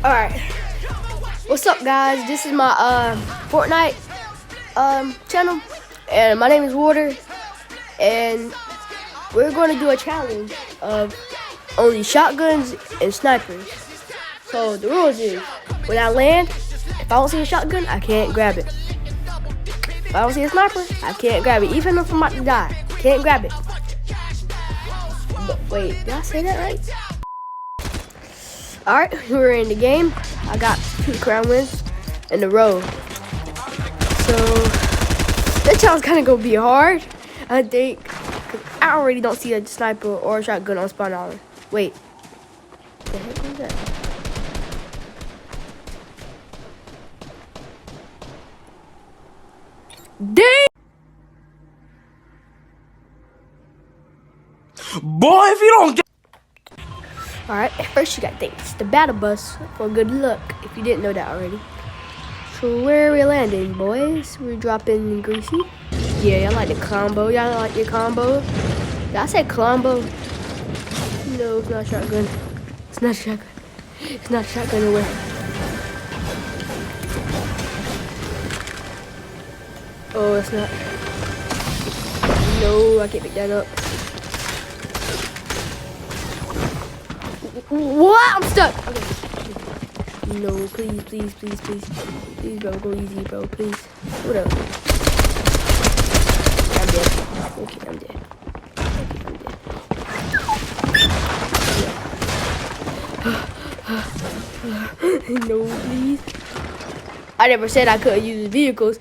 Alright, what's up guys? This is my Fortnite channel, and my name is Water, and we're going to do a challenge of only shotguns and snipers. So the rules is, when I land, if I don't see a shotgun, I can't grab it. If I don't see a sniper, I can't grab it, even if I'm about to die. Can't grab it. But wait, did I say that right? Alright, we're in the game. I got 2 crown wins in a row. So, this challenge kind of gonna be hard, I think. Cause I already don't see a sniper or a shotgun on Spawn Island. Wait. What the heck is that? Dang! Boy, if you don't get... Alright, first you got things. The battle bus for good luck, if you didn't know that already. So where are we landing, boys? We're dropping Greasy. Yeah, y'all like the combo. Y'all like your combo? Yeah, I said combo. No, it's not a shotgun. It's not a shotgun. It's not a shotgun away. Oh, it's not. No, I can't pick that up. What? I'm stuck. Okay. No, please, please, please, please. Please, bro, go easy, bro, please. What up? I'm dead. Okay, I'm dead. Okay, I'm dead. No, please. I never said I couldn't use vehicles.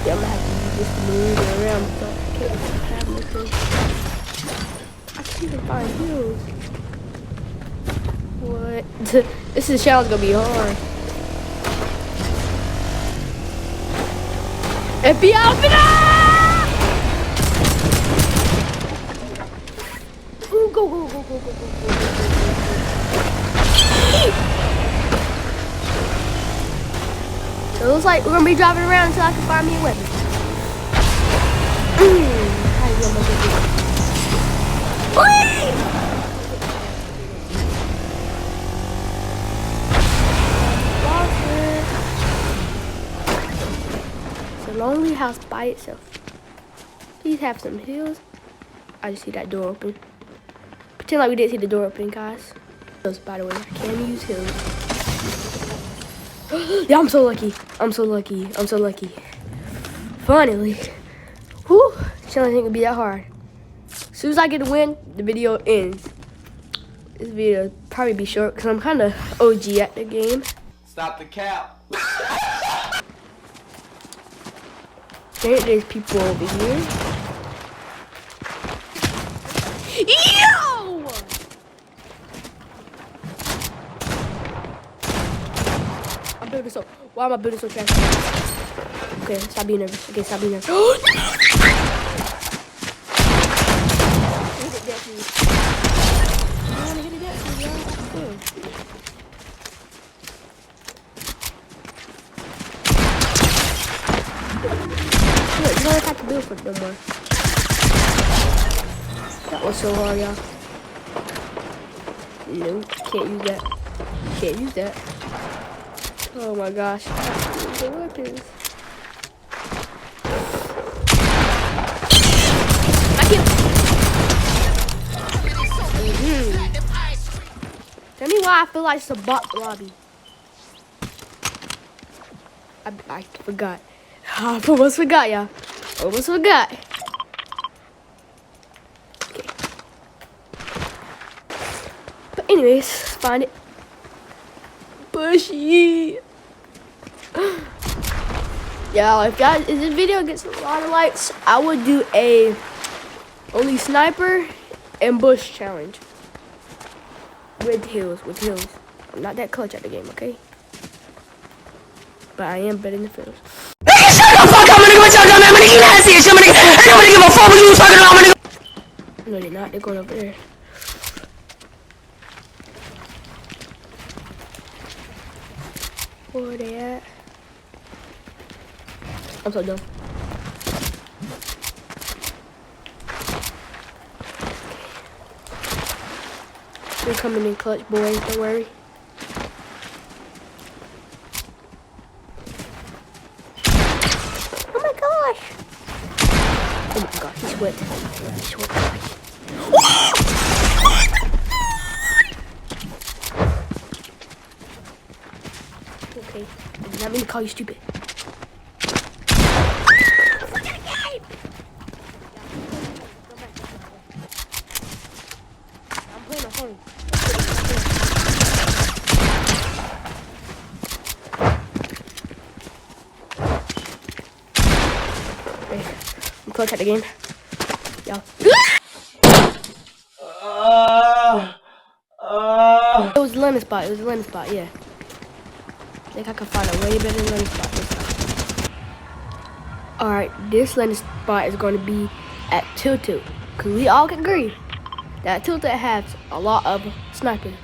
Yeah, I'm gonna have to use this to move around, but I can't have nothing. I can't even find heals. What? This is challenge gonna be hard. FBI, open up! Ooh, go, go, go, go, go, go, go, go. So it looks like we're gonna be driving around until I can find me a weapon. How you gonna make it? It's a lonely house by itself. Please have some heals. I just see that door open. Pretend like we didn't see the door open, guys. By the way, I can use heals. Yeah, I'm so lucky. I'm so lucky. I'm so lucky. Finally. Whew. Challenge ain't gonna be that hard. As soon as I get a win, the video ends. This video will probably be short because I'm kind of OG at the game. Stop the cap. There's people over here. Yo! I'm building so. Why am I building so fast? Okay, stop being nervous. Okay, stop being nervous. You don't have to build for it no more. That was so hard, y'all. No, can't use that. Can't use that. Oh my gosh. The weapons. Tell me why I feel like it's a bot lobby. I forgot. I almost forgot, y'all. Almost forgot. Okay. But anyways, find it. Bushy. Yeah, if this video gets a lot of likes, I would do a only sniper and bush challenge. With heals, with heals. I'm not that clutch at the game, okay? But I am better in the field. Nigga, shut the fuck up, nigga. What y'all doing, man? Nigga, you nasty as shit, nigga. Ain't nobody give a fuck what you was talking about, nigga. No, they're not. They're going over there. Where they at? I'm so dumb. We're coming in clutch, boys. Don't worry. Oh my gosh! Oh my gosh, he's wet. He's wet, guys. Okay, I did not mean to call you stupid. I'm playing my phone. I'm clutch at the game. Yo. It was a landing spot. It was a landing spot, yeah. I think I can find a way better landing spot this time. Alright, this landing spot is going to be at Tilted. Because we all can agree that Tilted has a lot of snipers.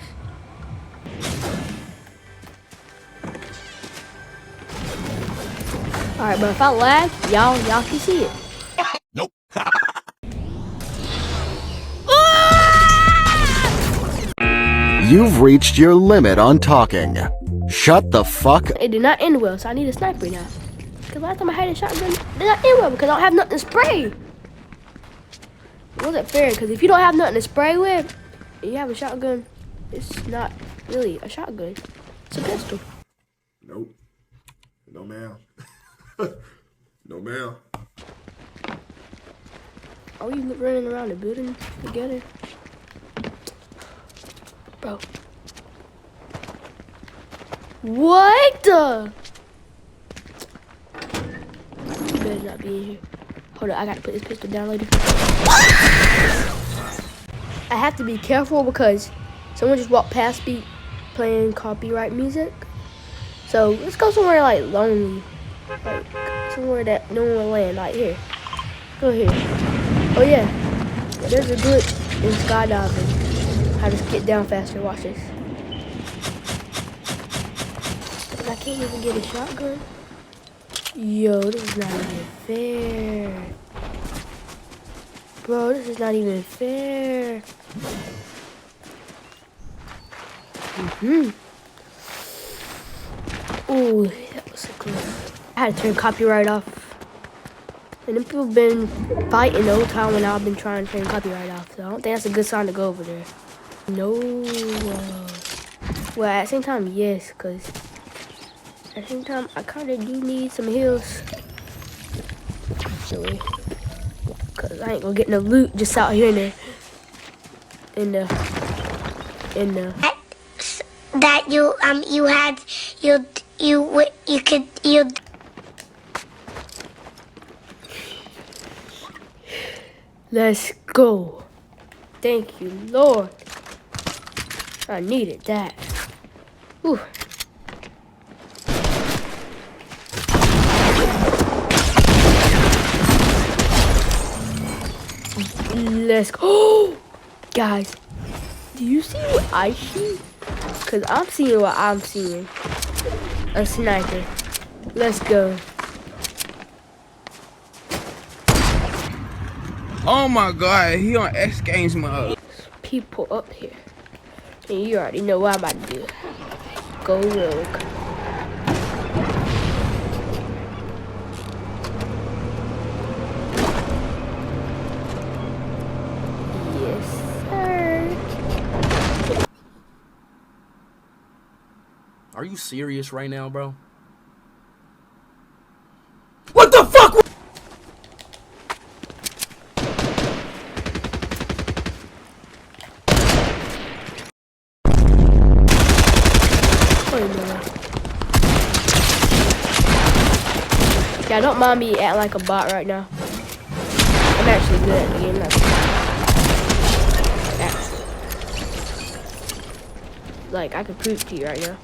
Alright, but if I lag, y'all can see it. Nope. You've reached your limit on talking. Shut the fuck up. It did not end well, so I need a sniper now. Because last time I had a shotgun, it did not end well because I don't have nothing to spray. It wasn't fair because if you don't have nothing to spray with and you have a shotgun, it's not really a shotgun. It's a pistol. Nope. No, ma'am. No, ma'am. Are we running around the building together? Bro. What the? You better not be in here. Hold on, I gotta put this pistol down later. I have to be careful because someone just walked past me playing copyright music. So let's go somewhere like lonely. Like somewhere that no one will land. Like here. Go here. Oh yeah. There's a glitch in skydiving. How to get down faster. Watch this. I can't even get a shotgun. Yo, this is not even fair. Bro, this is not even fair. Ooh, that was so close. I had to turn copyright off. And then people have been fighting the whole time when I've been trying to turn copyright off. So I don't think that's a good sign to go over there. No. Well, at the same time, yes, because at the same time, I kind of do need some heals. Actually, because I ain't gonna get no loot just out here in the that you could. Let's go. Thank you, Lord. I needed that. Whew. Let's go. Guys, do you see what I see? Because I'm seeing what I'm seeing. A sniper. Let's go. Oh my god, he on X Games mode. People up here. And you already know what I'm about to do. Go rogue. Yes, sir. Are you serious right now, bro? What the fuck? Yeah, don't mind me acting like a bot right now. I'm actually good at the game. Like, I can prove to you right now.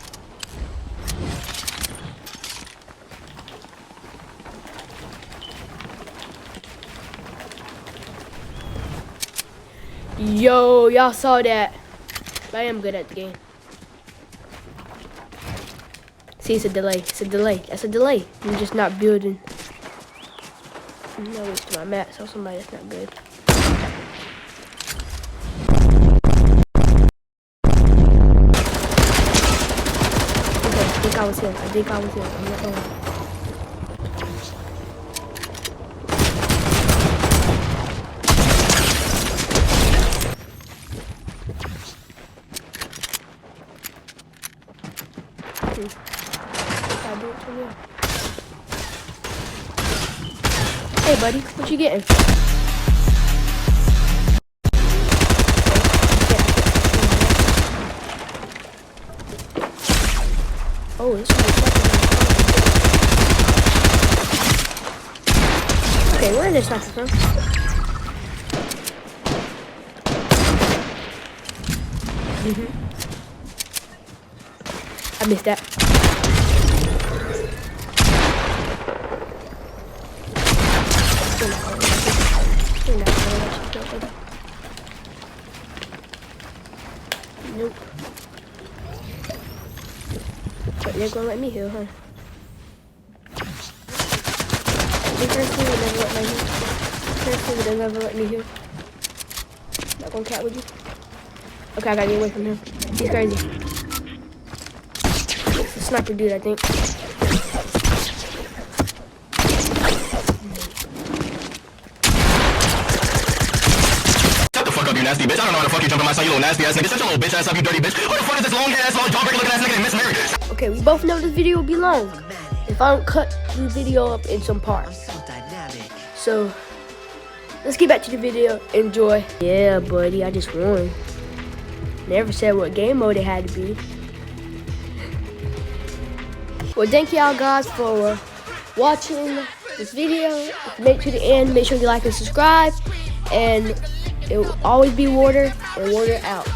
Yo, y'all saw that. I am good at the game. See, it's a delay. It's a delay. That's a delay. I'm just not building. No waste to my mat, so somebody that's not good. I was him. I'm not going. Hey buddy, what you getting? Oh, this one is okay, where is this sniper from? I missed that. Nope. But they're gonna let me heal, huh? This person would never let me heal. This person would never let me heal. Not gonna cat with you. Okay, I gotta get away from him. He's crazy. It's a sniper dude, I think. Shut the fuck up, you nasty bitch. I don't know how the fuck you jump on my side, you little nasty ass nigga. Shut your little bitch ass up, you dirty bitch. Who the fuck is this long ass, long jawbreaker looking ass nigga named Miss Mary? Okay, we both know this video will be long if I don't cut the video up in some parts. So, let's get back to the video. Enjoy. Yeah, buddy, I just won. Never said what game mode it had to be. Well, thank y'all guys for watching this video. If you make it to the end, make sure you like and subscribe. And it will always be Water, and Water out.